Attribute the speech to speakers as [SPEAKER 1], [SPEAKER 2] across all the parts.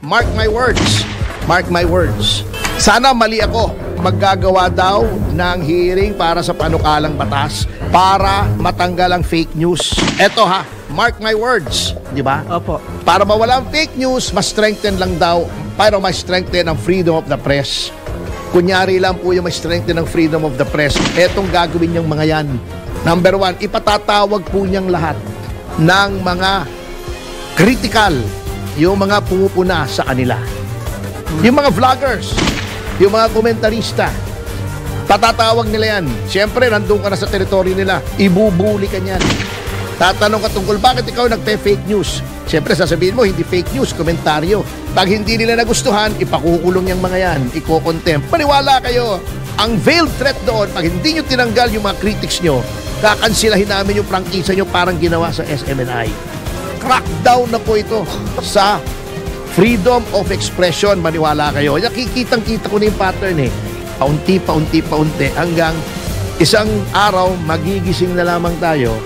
[SPEAKER 1] Mark my words. Mark my words. Sana mali ako. Maggagawa daw ng hearing para sa panukalang batas para matanggal ang fake news. Eto ha, mark my words, di ba?
[SPEAKER 2] Opo.
[SPEAKER 1] Para mawala ang fake news, mas strengthen lang daw, para mas strengthen ang freedom of the press. Kunyari lang po yung mas strengthen ang freedom of the press. Etong gagawin niyang mga yan. Number one, ipatatawag po niyang lahat ng mga critical, yung mga pumupuna sa kanila. Yung mga vloggers, yung mga komentarista, patatawag nila yan. Siyempre, nandun ka na sa teritoryo nila. Ibubuli ka niyan. Tatanong ka tungkol, bakit ikaw nagpe-fake news? Siyempre, sasabihin mo, hindi fake news, komentaryo. Pag hindi nila nagustuhan, ipakukulong yung mga yan. Iko-contempt. Maniwala kayo, ang veiled threat doon, pag hindi nyo tinanggal yung mga critics nyo, kakansilahin namin yung prangkisa nyo parang ginawa sa SMNI. Crackdown na po ito sa freedom of expression, maniwala kayo. Nakikitang-kita ko na yung pattern eh. Paunti hanggang isang araw magigising na lamang tayo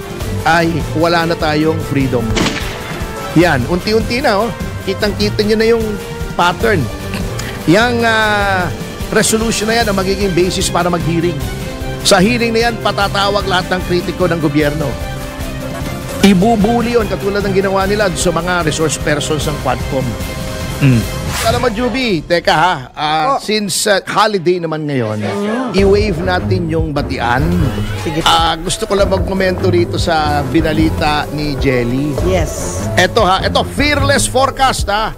[SPEAKER 1] ay wala na tayong freedom. Yan, unti-unti na oh. Kitang-kita nyo na yung pattern. Yang resolution na yan ang magiging basis para mag-hearing. Sa hearing na yan, patatawag lahat ng kritiko ng gobyerno. Ibubuli yun, katulad ng ginawa nila sa mga resource persons ng Quadcom. Alam mo, Juby, teka ha, since holiday naman ngayon, i-wave natin yung batian. Gusto ko lang magkomento rito sa binalita ni Jelly.
[SPEAKER 2] Yes.
[SPEAKER 1] Eto ha, eto, fearless forecast ha.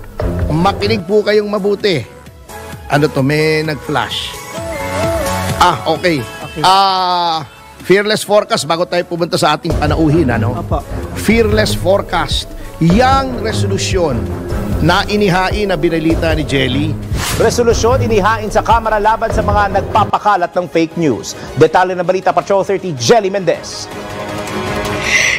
[SPEAKER 1] Makinig po kayong mabuti. Ano to, may nag-flash. Okay. Fearless forecast, bago tayo pumunta sa ating panauhin, ano?
[SPEAKER 2] Opo.
[SPEAKER 1] Fearless forecast, yang resolusyon na inihain na binalita ni Jelly.
[SPEAKER 3] Resolusyon inihain sa Kamara laban sa mga nagpapakalat ng fake news. Detalye ng balita, Patrol 30, Jelly Mendez.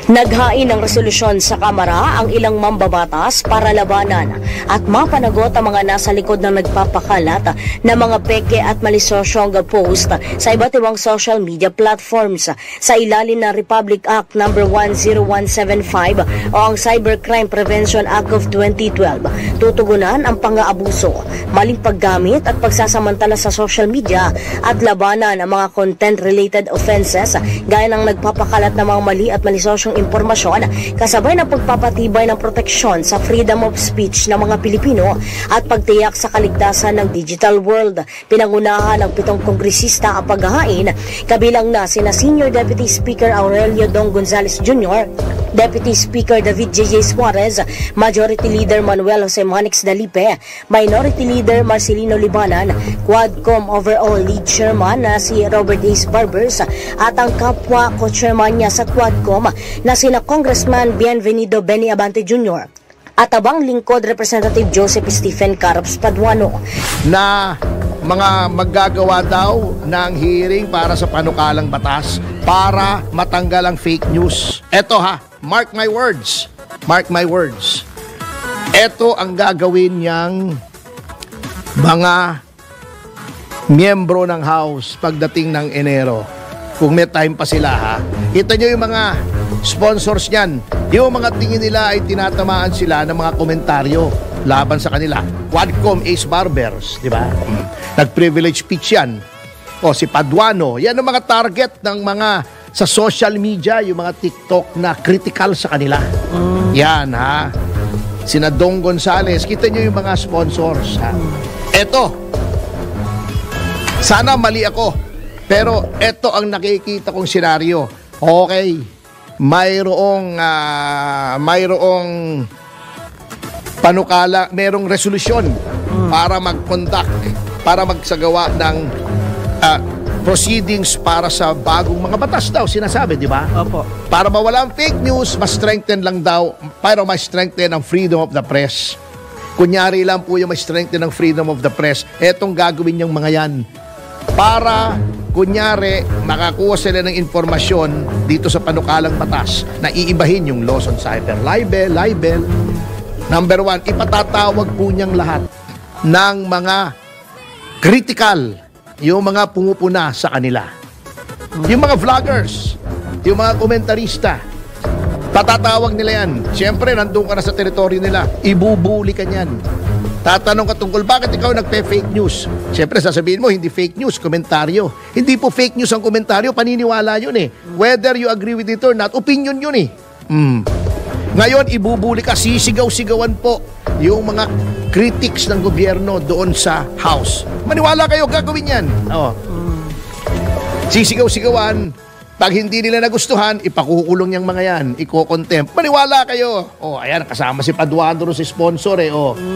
[SPEAKER 4] Naghain ng resolusyon sa Kamara ang ilang mambabatas para labanan at mapanagot ang mga nasa likod ng nagpapakalat na mga peke at malisosyong post sa iba't ibang social media platforms sa ilalim ng Republic Act No. 10175 o ang Cybercrime Prevention Act of 2012. Tutugunan ang pang-aabuso, maling paggamit at pagsasamantala sa social media at labanan ang mga content-related offenses gaya ng nagpapakalat ng mga mali at malisosyong impormasyon kasabay ng pagpapatibay ng proteksyon sa freedom of speech ng mga Pilipino at pagtiyak sa kaligtasan ng digital world. Pinangunahan ng 7 kongresista ang paghahain, kabilang na sina Senior Deputy Speaker Aurelio Dong Gonzales Jr., Deputy Speaker David J.J. Suarez, Majority Leader Manuel Jose Manix Dalipe, Minority Leader Marcelino Libanan, Quadcom Overall Lead Chairman na si Robert Ace Barbers at ang kapwa co-chairman niya sa Quadcom na sina Congressman Bienvenido Benny Abante Jr. at abang lingkod Representative Joseph Stephen Carops Paduano.
[SPEAKER 1] Na mga maggagawa daw ng hearing para sa panukalang batas para matanggal ang fake news. Eto ha, mark my words. Mark my words. Eto ang gagawin niyang mga miyembro ng House pagdating ng Enero. Kung may time pa sila ha. Kita nyo yung mga sponsors niyan. Yung mga tingin nila ay tinatamaan sila ng mga komentaryo laban sa kanila. Quadcom Ace Barbers, di ba? Nag-privilege speech yan. O si Paduano, yan ang mga target ng mga sa social media, yung mga TikTok na critical sa kanila. Yan ha. Sina Dong Gonzales, kita nyo yung mga sponsors ha. Eto, sana mali ako. Pero ito ang nakikita kong senaryo. Okay, mayroong panukala, mayroong resolusyon para mag-conduct, para magsagawa ng proceedings para sa bagong mga batas daw, sinasabi, di ba?
[SPEAKER 2] Opo.
[SPEAKER 1] Para mawala ang fake news, mas strengthen lang daw, para mas strengthen ang freedom of the press. Kunyari lang po yung mas strengthen ang freedom of the press. Etong gagawin niyang mga yan. Para kunyari, makakuha sila ng informasyon dito sa panukalang batas na iibahin yung laws on cyber libel. Number 1, ipatatawag po niyang lahat ng mga critical, yung mga pumupuna sa kanila. Yung mga vloggers, yung mga komentarista, patatawag nila yan. Siyempre, nandun ka na sa teritoryo nila. Ibubuli ka niyan. Tatanong ka tungkol bakit ikaw nagpe-fake news. Siyempre, sasabihin mo, hindi fake news, komentaryo. Hindi po fake news ang komentaryo, paniniwala yun eh. Whether you agree with it or not, opinion yun eh. Ngayon, ibubuli ka, sisigaw-sigawan po yung mga critics ng gobyerno doon sa House. Maniwala kayo, gagawin yan. Sisigaw-sigawan. Pag hindi nila nagustuhan, ipakukulong yung mga yan, iko-contempt. Maniwala kayo. Ayan, kasama si Paduano sa sponsor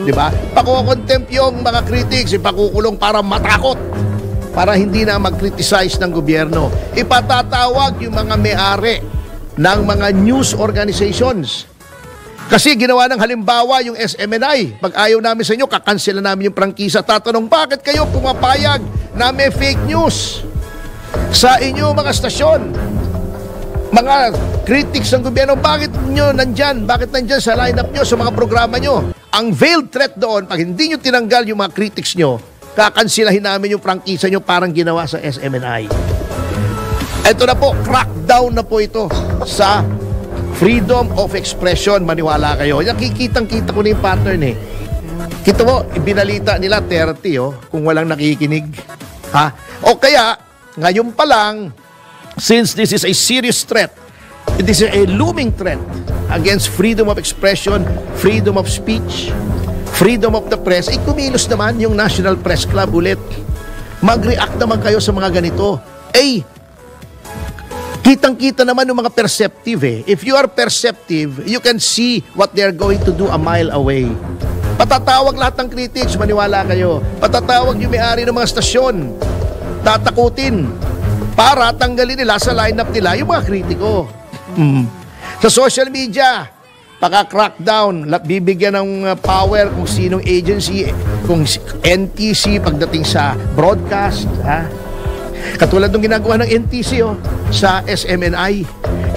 [SPEAKER 1] di ba? Pakukontempt yung mga critics, ipakukulong para matakot. Para hindi na mag-criticize ng gobyerno. Ipatatawag yung mga may-ari ng mga news organizations. Kasi ginawa ng halimbawa yung SMNI. Pag ayaw namin sa inyo, kakansela namin yung prangkisa. Tatanong, bakit kayo pumapayag na may fake news sa inyo mga stasyon? Mga critics ng gobyerno, bakit nyo nandyan? Bakit nandyan sa lineup nyo, sa mga programa nyo? Ang veiled threat doon, pag hindi nyo tinanggal yung mga critics nyo, kakansilahin namin yung prangkisa nyo parang ginawa sa SMNI. Ito na po, crackdown na po ito sa freedom of expression. Maniwala kayo. Nakikitang-kita ko na yung pattern eh. Kita mo, ibinalita nila 30 kung walang nakikinig. O kaya, ngayon pa lang, since this is a serious threat, this is a looming threat against freedom of expression, freedom of speech, freedom of the press, kumilos naman yung National Press Club ulit. Mag-react naman kayo sa mga ganito. Kitang-kita naman yung mga perceptive eh. If you are perceptive, you can see what they're going to do a mile away. Patatawag lahat ng critics, maniwala kayo. Patatawag yung may-ari ng mga stasyon. Tatakutin para tanggalin nila sa lineup nila yung mga kritiko. Sa social media, paka-crackdown, bibigyan ng power kung sinong agency, kung NTC pagdating sa broadcast. Katulad ng ginagawa ng NTC sa SMNI.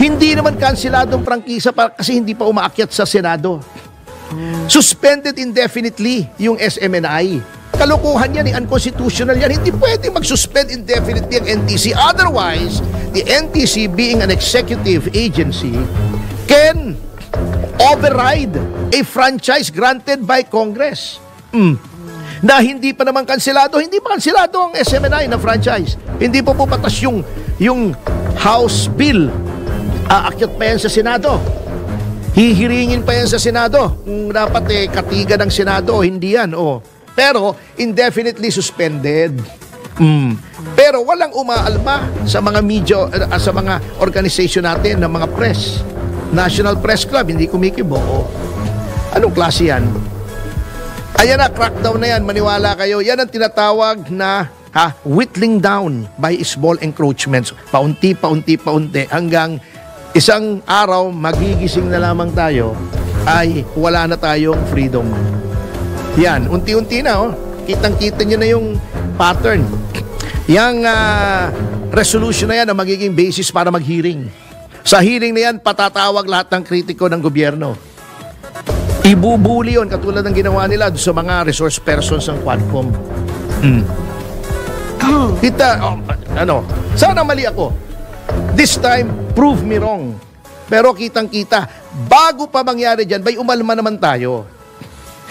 [SPEAKER 1] Hindi naman kanseladong prangkisa kasi hindi pa umaakyat sa Senado. Suspended indefinitely yung SMNI. Kalokohan yan, unconstitutional yan. Hindi pwedeng mag-suspend indefinitely ang NTC. Otherwise, the NTC being an executive agency can override a franchise granted by Congress. Na hindi pa naman kanselado. Hindi pa kanselado ang SMNI na franchise. Hindi pa po patas yung House Bill. Aakyat pa yan sa Senado. Hihiringin pa yan sa Senado. Kung dapat katiga ng Senado, hindi yan. Pero indefinitely suspended. Pero walang umaalma sa mga media, sa mga organization natin ng mga press. National Press Club, hindi kumikibo. Anong klase yan? Ayan na, crackdown na yan, maniwala kayo. Yan ang tinatawag na whittling down by small encroachments. Paunti hanggang isang araw magigising na lamang tayo ay wala na tayong freedom. Yan, unti-unti na kitang-kita nyo na yung pattern. Yang resolution na yan ang magiging basis para mag-hearing. Sa hearing na yan, patatawag lahat ng kritiko ng gobyerno. Ibubuli yun, katulad ng ginawa nila sa mga resource persons ng Quadcom. Sana mali ako. This time, prove me wrong. Pero kitang-kita, bago pa mangyari dyan, bay umalma naman tayo.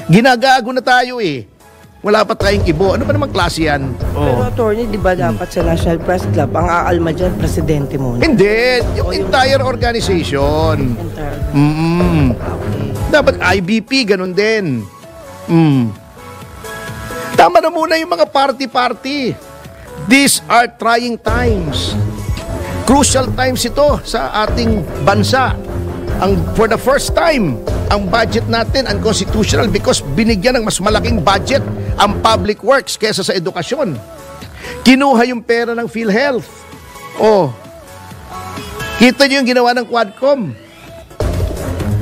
[SPEAKER 1] Ginagago na tayo Wala pa tayong ibo. Ano ba namang klase yan?
[SPEAKER 2] Pero attorney, di ba dapat sa National Press Club, ang aalma dyan, presidente muna?
[SPEAKER 1] Hindi. Yung entire organization.
[SPEAKER 2] Okay.
[SPEAKER 1] Dapat IBP, ganun din. Tama na muna yung mga party-party. These are trying times. Crucial times ito sa ating bansa. For the first time, ang budget natin unconstitutional because binigyan ng mas malaking budget ang public works kaysa sa edukasyon. Kinuha yung pera ng PhilHealth. Kita nyo yung ginawa ng Quadcom.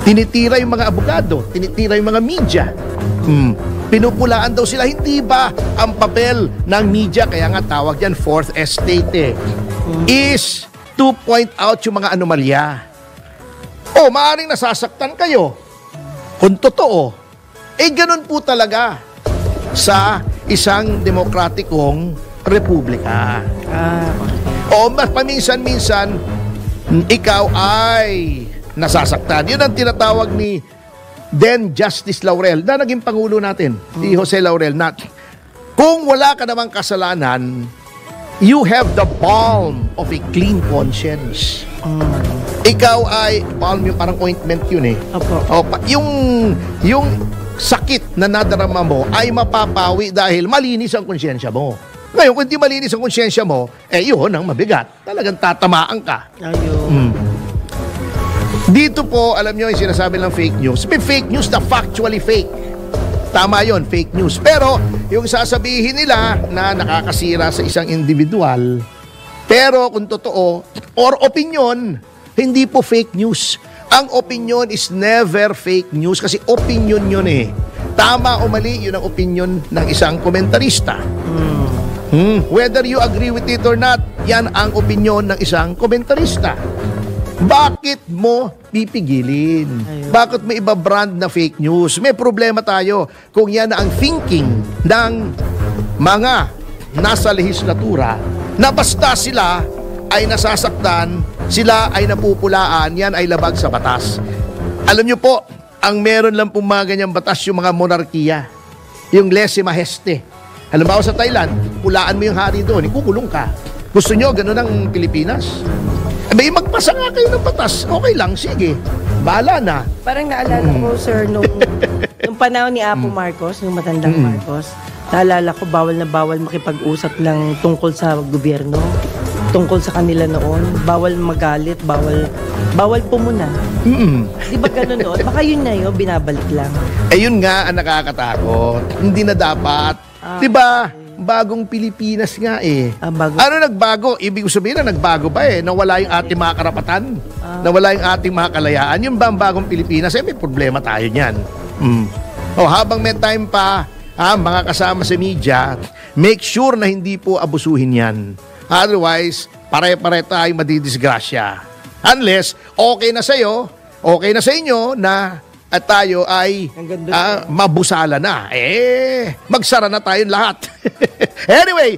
[SPEAKER 1] Tinitira yung mga abogado, tinitira yung mga media. Pinupulaan daw sila. Hindi ba ang papel ng media, kaya nga tawag yan fourth estate is to point out yung mga anomalya. Maaaring nasasaktan kayo. Kung totoo, ganun po talaga sa isang demokratikong republika. Paminsan-minsan, ikaw ay nasasaktan. Yun ang tinatawag ni then Justice Laurel, na naging Pangulo natin, si Jose Laurel, na kung wala ka namang kasalanan, you have the balm of a clean conscience. Ikaw ay, balm yung parang ointment yun eh.
[SPEAKER 2] Opo.
[SPEAKER 1] Yung sakit na nadarama mo ay mapapawi dahil malinis ang konsyensya mo. Ngayon, kung di malinis ang konsyensya mo, yun ang mabigat. Talagang tatamaan ka.
[SPEAKER 2] Ayun.
[SPEAKER 1] Dito po, alam nyo yung sinasabi ng fake news. May fake news na factually fake. Tama yon, fake news. Pero, yung sasabihin nila na nakakasira sa isang individual, pero kung totoo, or opinion, hindi po fake news. Ang opinion is never fake news kasi opinion yun eh. Tama o mali, yun ang opinion ng isang komentarista. Whether you agree with it or not, yan ang opinion ng isang komentarista. Bakit mo pipigilin? Bakit may iba brand na fake news? May problema tayo kung yan ang thinking ng mga nasa lehislatura na basta sila ay nasasaktan, sila ay napupulaan, yan ay labag sa batas. Alam nyo po, ang meron lang pong mga ganyang batas yung mga monarkiya, yung lese majeste. Halimbawa sa Thailand, pulaan mo yung hari doon, ikukulong ka. Gusto nyo, ganun ang Pilipinas? May magpasa nga kayo ng batas. Okay lang, sige. Bahala na.
[SPEAKER 2] Parang naalala ko, sir, nung panahon ni Apo Marcos, yung matandang Marcos, naalala ko, bawal na bawal makipag-usap ng tungkol sa gobyerno, tungkol sa kanila noon. Bawal magalit, bawal pumuna. Di ba ganun noon? Baka yun na yun, binabalik lang.
[SPEAKER 1] Yun nga ang nakakatakot. Hindi na dapat. Di ba? Bagong Pilipinas nga eh.
[SPEAKER 2] Bago.
[SPEAKER 1] Ano nagbago? Ibig sabihin na nagbago pa eh. Nawala yung ating mga karapatan. Nawala yung ating mga kalayaan. Yung ba ang bagong Pilipinas? May problema tayo niyan. Habang may time pa, mga kasama sa media, make sure na hindi po abusuhin yan. Otherwise, pare-pare tayo madidisgrasya. Unless, okay na sa'yo, okay na sa inyo na at tayo ay mabusala na. Magsara na tayong lahat. Anyway,